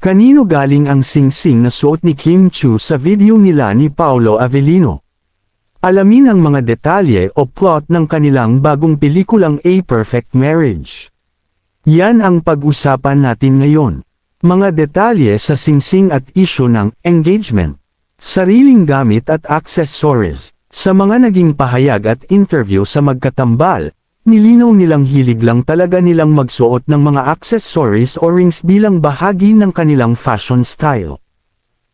Kanino galing ang singsing na suot ni Kim Chiu sa video nila ni Paolo Avellino? Alamin ang mga detalye o plot ng kanilang bagong pelikulang A Perfect Marriage. Yan ang pag-usapan natin ngayon. Mga detalye sa singsing at isyu ng engagement, sariling gamit at accessories. Sa mga naging pahayag at interview sa magkatambal, nilinaw nilang hilig lang talaga nilang magsuot ng mga accessories o rings bilang bahagi ng kanilang fashion style.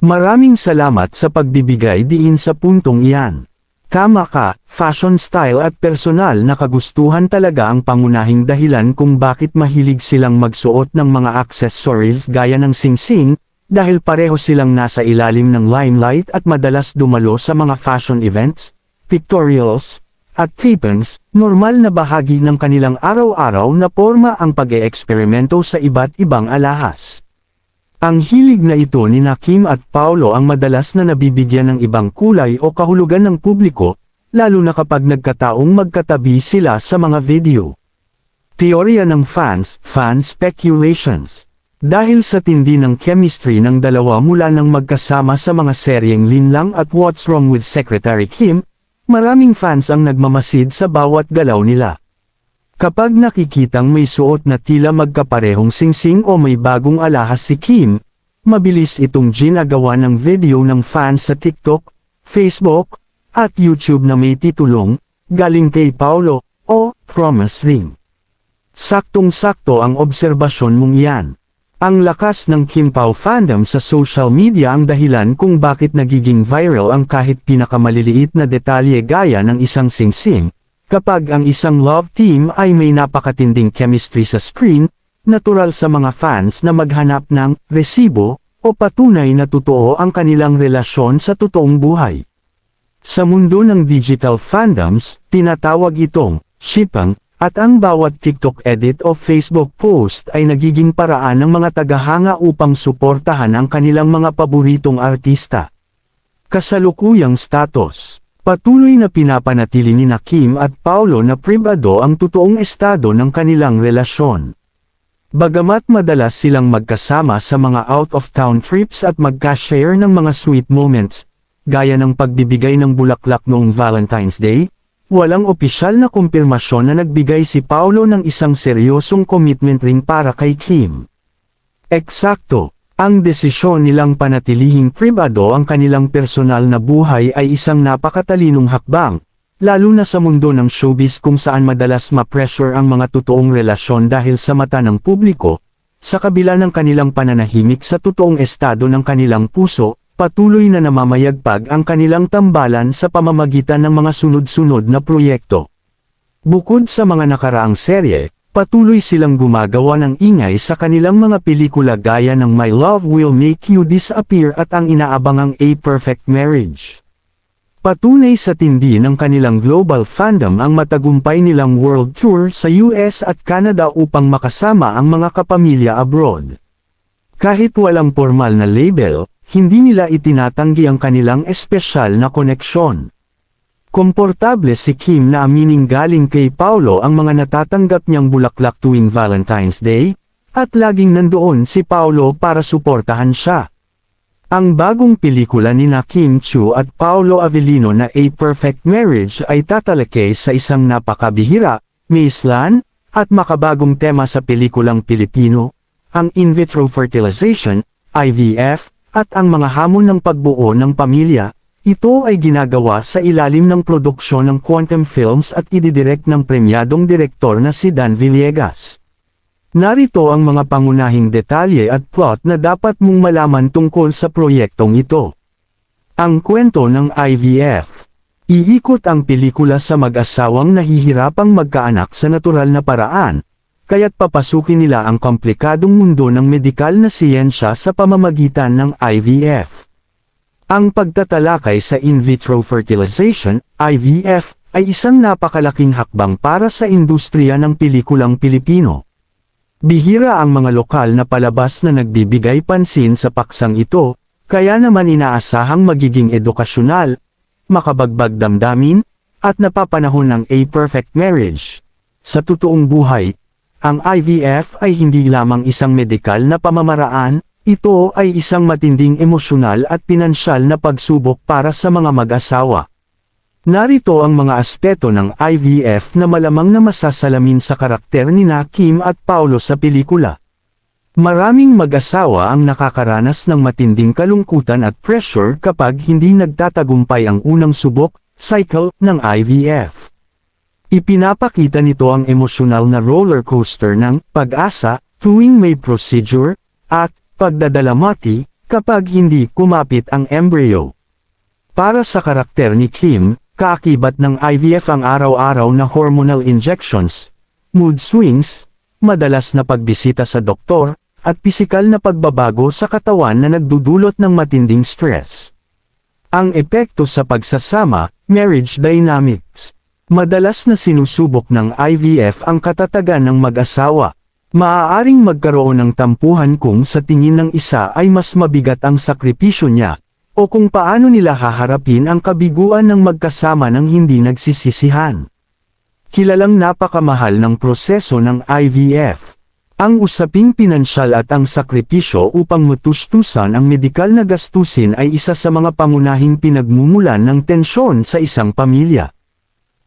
Maraming salamat sa pagbibigay diin sa puntong iyan. Tama ka, fashion style at personal na kagustuhan talaga ang pangunahing dahilan kung bakit mahilig silang magsuot ng mga accessories gaya ng singsing, dahil pareho silang nasa ilalim ng limelight at madalas dumalo sa mga fashion events, pictorials, at tapings. Normal na bahagi ng kanilang araw-araw na porma ang pag-eeksperimento sa iba't ibang alahas. Ang hilig na ito ni Kim at Paolo ang madalas na nabibigyan ng ibang kulay o kahulugan ng publiko, lalo na kapag nagkataong magkatabi sila sa mga video. Teorya ng fan speculations. Dahil sa tindi ng chemistry ng dalawa mula nang magkasama sa mga seryeng Linlang at What's Wrong with Secretary Kim, maraming fans ang nagmamasid sa bawat galaw nila. Kapag nakikitang may suot na tila magkaparehong singsing o may bagong alahas si Kim, mabilis itong ginagawa ng video ng fans sa TikTok, Facebook, at YouTube na may titulong, "Galing kay Paolo" o "Promise Ring." Saktong-sakto ang obserbasyon mong iyan. Ang lakas ng Kim Pao fandom sa social media ang dahilan kung bakit nagiging viral ang kahit pinakamaliliit na detalye gaya ng isang singsing. Kapag ang isang love team ay may napakatinding chemistry sa screen, natural sa mga fans na maghanap ng resibo o patunay na totoo ang kanilang relasyon sa totoong buhay. Sa mundo ng digital fandoms, tinatawag itong shipping, at ang bawat TikTok edit o Facebook post ay nagiging paraan ng mga tagahanga upang suportahan ang kanilang mga paboritong artista. Kasalukuyang status. Patuloy na pinapanatili ni Kim at Paolo na pribado ang totoong estado ng kanilang relasyon. Bagamat madalas silang magkasama sa mga out-of-town trips at magka-share ng mga sweet moments, gaya ng pagbibigay ng bulaklak noong Valentine's Day, walang opisyal na kumpirmasyon na nagbigay si Paolo ng isang seryosong commitment ring para kay Kim. Eksakto. Ang desisyon nilang panatilihing pribado ang kanilang personal na buhay ay isang napakatalinong hakbang, lalo na sa mundo ng showbiz kung saan madalas ma-pressure ang mga totoong relasyon dahil sa mata ng publiko. Sa kabila ng kanilang pananahimik sa totoong estado ng kanilang puso, patuloy na namamayagpag ang kanilang tambalan sa pamamagitan ng mga sunod-sunod na proyekto. Bukod sa mga nakaraang serye, patuloy silang gumagawa ng ingay sa kanilang mga pelikula gaya ng My Love Will Make You Disappear at ang inaabangang A Perfect Marriage. Patunay sa tindi ng kanilang global fandom ang matagumpay nilang world tour sa US at Canada upang makasama ang mga kapamilya abroad. Kahit walang formal na label, hindi nila itinatanggi ang kanilang espesyal na koneksyon. Komportable si Kim na amining galing kay Paolo ang mga natatanggap niyang bulaklak tuwing Valentine's Day, at laging nandoon si Paolo para suportahan siya. Ang bagong pelikula ni Kim Chiu at Paolo Avellino na A Perfect Marriage ay tatalakay sa isang napakabihira, maislan, at makabagong tema sa pelikulang Pilipino, ang in vitro fertilization, IVF, at ang mga hamon ng pagbuo ng pamilya. Ito ay ginagawa sa ilalim ng produksyon ng Quantum Films at ididirect ng premyadong direktor na si Dan Villegas. Narito ang mga pangunahing detalye at plot na dapat mong malaman tungkol sa proyektong ito. Ang kwento ng IVF. Iikot ang pelikula sa mag-asawang nahihirapang magkaanak sa natural na paraan, kaya't papasukin nila ang komplikadong mundo ng medikal na siyensya sa pamamagitan ng IVF. Ang pagtatalakay sa in vitro fertilization, IVF, ay isang napakalaking hakbang para sa industriya ng pelikulang Pilipino. Bihira ang mga lokal na palabas na nagbibigay pansin sa paksang ito, kaya naman inaasahang magiging edukasyonal, makabagbag damdamin, at napapanahon ng A Perfect Marriage. Sa totoong buhay, ang IVF ay hindi lamang isang medikal na pamamaraan, Ito ay isang matinding emosyonal at pinansyal na pagsubok para sa mga mag-asawa. Narito ang mga aspeto ng IVF na malamang na masasalamin sa karakter nina Kim at Paulo sa pelikula. Maraming mag-asawa ang nakakaranas ng matinding kalungkutan at pressure kapag hindi nagtatagumpay ang unang subok, cycle, ng IVF. Ipinapakita nito ang emosyonal na roller coaster ng pag-asa tuwing may procedure, at pagdadalamati kapag hindi kumapit ang embryo. Para sa karakter ni Kim, kaakibat ng IVF ang araw-araw na hormonal injections, mood swings, madalas na pagbisita sa doktor, at pisikal na pagbabago sa katawan na nagdudulot ng matinding stress. Ang epekto sa pagsasama, marriage dynamics. Madalas na sinusubok ng IVF ang katatagan ng mag-asawa. Maaaring magkaroon ng tampuhan kung sa tingin ng isa ay mas mabigat ang sakripisyo niya, o kung paano nila haharapin ang kabiguan ng magkasama ng hindi nagsisisihan. Kilalang napakamahal ng proseso ng IVF. Ang usaping pinansyal at ang sakripisyo upang matustusan ang medikal na gastusin ay isa sa mga pangunahing pinagmumulan ng tensyon sa isang pamilya.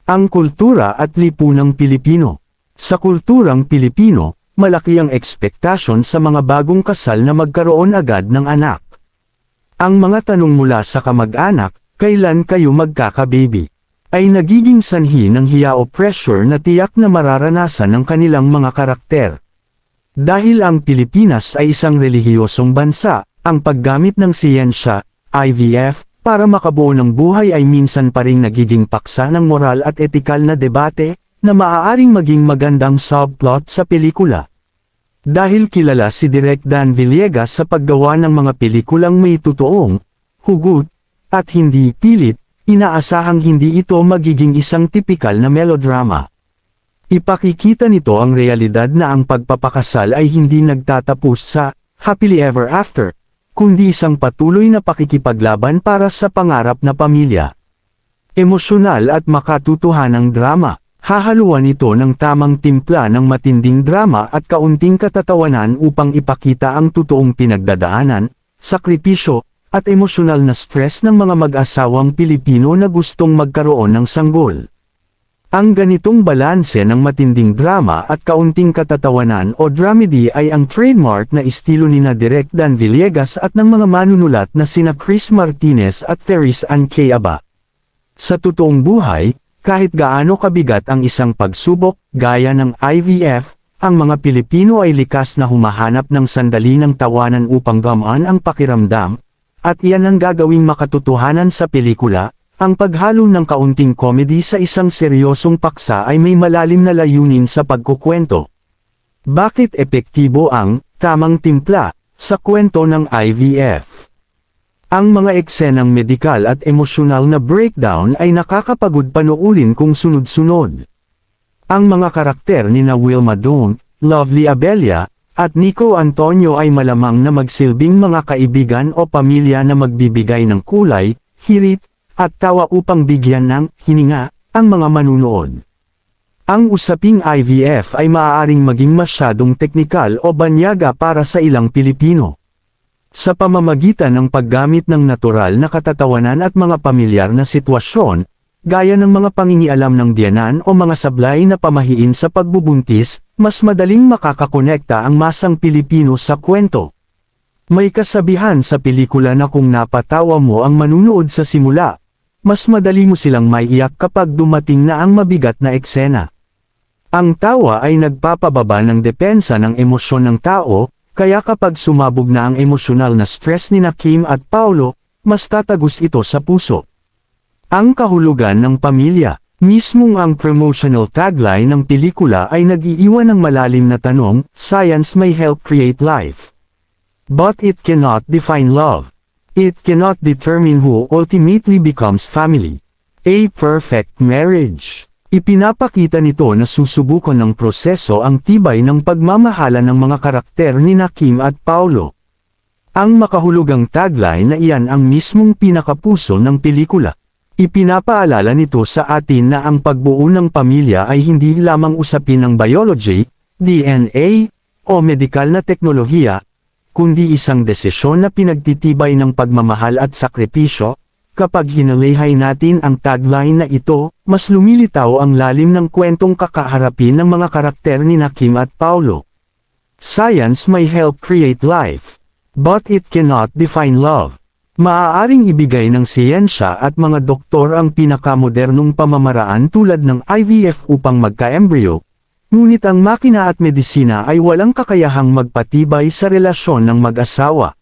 Ang kultura at lipunang Pilipino. Sa kulturang Pilipino, malaki ang ekspektasyon sa mga bagong kasal na magkaroon agad ng anak. Ang mga tanong mula sa kamag-anak, kailan kayo magkakababy, ay nagiging sanhi ng hiya o pressure na tiyak na mararanasan ng kanilang mga karakter. Dahil ang Pilipinas ay isang relihiyosong bansa, ang paggamit ng siyensya, IVF, para makabuo ng buhay ay minsan pa ring nagiging paksa ng moral at etikal na debate, na maaaring maging magandang subplot sa pelikula. Dahil kilala si Direk Dan Villegas sa paggawa ng mga pelikulang may totoong, hugot, at hindi pilit, inaasahang hindi ito magiging isang tipikal na melodrama. Ipakikita nito ang realidad na ang pagpapakasal ay hindi nagtatapos sa happily ever after, kundi isang patuloy na pakikipaglaban para sa pangarap na pamilya. Emosyonal at makatutuhanang drama. Hahaluan ito ng tamang timpla ng matinding drama at kaunting katatawanan upang ipakita ang totoong pinagdadaanan, sakripisyo, at emosyonal na stress ng mga mag-asawang Pilipino na gustong magkaroon ng sanggol. Ang ganitong balanse ng matinding drama at kaunting katatawanan o dramedy ay ang trademark na estilo ni Direk Dan Villegas at ng mga manunulat na sina Chris Martinez at Therese Ann Aba. Sa totoong buhay, kahit gaano kabigat ang isang pagsubok, gaya ng IVF, ang mga Pilipino ay likas na humahanap ng sandali ng tawanan upang gamaan ang pakiramdam, at iyan ang gagawing makatotohanan sa pelikula. Ang paghalo ng kaunting comedy sa isang seryosong paksa ay may malalim na layunin sa pagkukwento. Bakit epektibo ang tamang timpla sa kwento ng IVF? Ang mga eksenang medikal at emosyonal na breakdown ay nakakapagod panoorin kung sunod-sunod. Ang mga karakter ni Wilma Doan, Lovely Abella, at Nico Antonio ay malamang na magsilbing mga kaibigan o pamilya na magbibigay ng kulay, hirit, at tawa upang bigyan ng hininga ang mga manunood. Ang usaping IVF ay maaaring maging masyadong teknikal o banyaga para sa ilang Pilipino. Sa pamamagitan ng paggamit ng natural na katatawanan at mga pamilyar na sitwasyon, gaya ng mga pangingialam ng biyanan o mga sablay na pamahiin sa pagbubuntis, mas madaling makakakonekta ang masang Pilipino sa kwento. May kasabihan sa pelikula na kung napatawa mo ang manunood sa simula, mas madali mo silang maiiyak kapag dumating na ang mabigat na eksena. Ang tawa ay nagpapababa ng depensa ng emosyon ng tao, kaya kapag sumabog na ang emosyonal na stress ni Kim at Paulo, mas tatagos ito sa puso. Ang kahulugan ng pamilya. Mismong ang promotional tagline ng pelikula ay nag-iiwan ng malalim na tanong, science may help create life. But it cannot define love. It cannot determine who ultimately becomes family. A perfect marriage. Ipinapakita nito na susubukan ng proseso ang tibay ng pagmamahala ng mga karakter ni Kim at Paulo. Ang makahulugang tagline na iyan ang mismong pinakapuso ng pelikula. Ipinapaalala nito sa atin na ang pagbuo ng pamilya ay hindi lamang usapin ng biology, DNA, o medikal na teknolohiya, kundi isang desisyon na pinagtitibay ng pagmamahal at sakripisyo. Kapag hinalihay natin ang tagline na ito, mas lumilitaw ang lalim ng kwentong kakaharapin ng mga karakter ni Kim at Paulo. Science may help create life, but it cannot define love. Maaaring ibigay ng siyensya at mga doktor ang pinakamodernong pamamaraan tulad ng IVF upang magka-embryo, ngunit ang makina at medisina ay walang kakayahang magpatibay sa relasyon ng mag-asawa.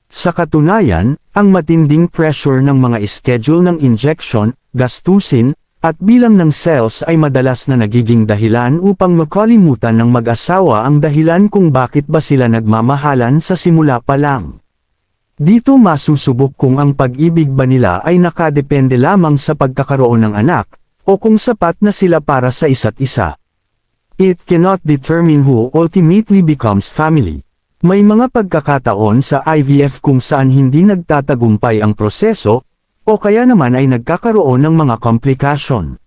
Sa katunayan, ang matinding pressure ng mga schedule ng injection, gastusin, at bilang ng cells ay madalas na nagiging dahilan upang makalimutan ng mag-asawa ang dahilan kung bakit ba sila nagmamahalan sa simula pa lang. Dito masusubok kung ang pag-ibig ba nila ay nakadepende lamang sa pagkakaroon ng anak, o kung sapat na sila para sa isa't isa. It cannot determine who ultimately becomes family. May mga pagkakataon sa IVF kung saan hindi nagtatagumpay ang proseso, o kaya naman ay nagkakaroon ng mga komplikasyon.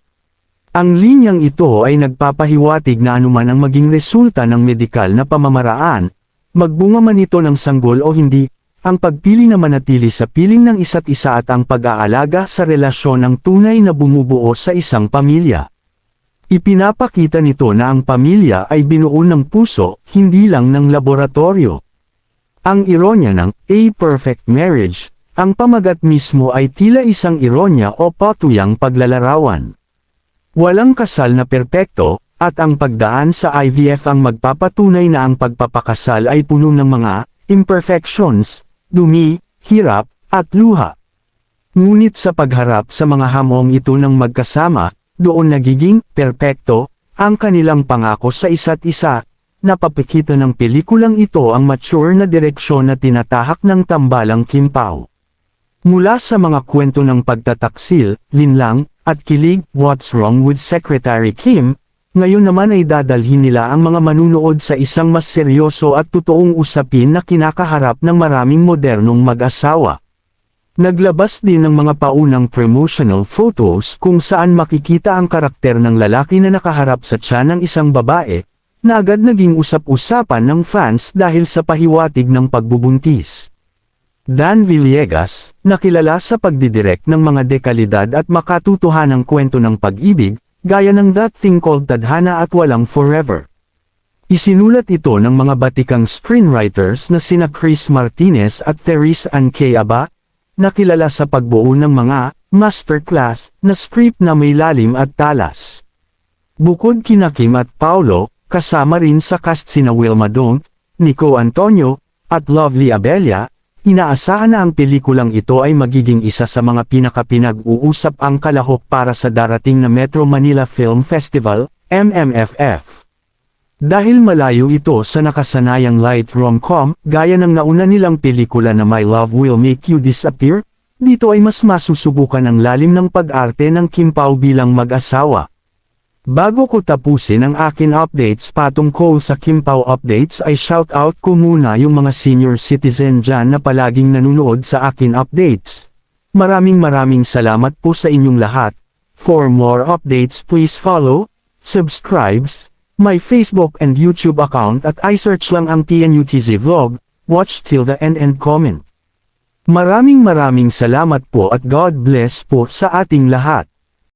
Ang linyang ito ay nagpapahiwatig na anuman ang maging resulta ng medikal na pamamaraan, magbunga man ito ng sanggol o hindi, ang pagpili na manatili sa piling ng isa't isa at ang pag-aalaga sa relasyon ng tunay na bumubuo sa isang pamilya. Ipinapakita nito na ang pamilya ay binuo ng puso, hindi lang ng laboratorio. Ang ironya ng A Perfect Marriage, ang pamagat mismo ay tila isang ironya o patuyang paglalarawan. Walang kasal na perpekto, at ang pagdaan sa IVF ang magpapatunay na ang pagpapakasal ay puno ng mga imperfections, dumi, hirap, at luha. Ngunit sa pagharap sa mga hamong ito ng magkasama, doon nagiging perpekto ang kanilang pangako sa isa't isa. Napapakita ng pelikulang ito ang mature na direksyon na tinatahak ng tambalang Kim Pao. Mula sa mga kwento ng pagtataksil, linlang, at kilig, What's Wrong with Secretary Kim, ngayon naman ay dadalhin nila ang mga manunood sa isang mas seryoso at totoong usapin na kinakaharap ng maraming modernong mag-asawa. Naglabas din ng mga paunang promotional photos kung saan makikita ang karakter ng lalaki na nakaharap sa tiyan ng isang babae, na agad naging usap-usapan ng fans dahil sa pahiwatig ng pagbubuntis. Dan Villegas, nakilala sa pagdidirect ng mga dekalidad at makatutuhanang kwento ng pag-ibig, gaya ng That Thing Called Tadhana at Walang Forever. Isinulat ito ng mga batikang screenwriters na sina Chris Martinez at Therese Ann Aba, nakilala sa pagbuo ng mga masterclass na script na may lalim at talas. Bukod kina Kim at Paulo, kasama rin sa cast sina Wilma Dong, Nico Antonio, at Lovely Abella. Inaasahan na ang pelikulang ito ay magiging isa sa mga pinakapinag-uusap ang kalahok para sa darating na Metro Manila Film Festival, MMFF. Dahil malayo ito sa nakasanayang light rom-com, gaya ng nauna nilang pelikula na My Love Will Make You Disappear, dito ay mas masusubukan ang lalim ng pag-arte ng Kim Pao bilang mag-asawa. Bago ko tapusin ang akin updates patungkol sa Kim Pao updates ay shoutout ko muna yung mga senior citizen dyan na palaging nanonood sa akin updates. Maraming salamat po sa inyong lahat. For more updates please follow, subscribes, my Facebook and YouTube account at i-search lang ang PNUTZ Vlog, watch till the end and comment. Maraming salamat po at God bless po sa ating lahat.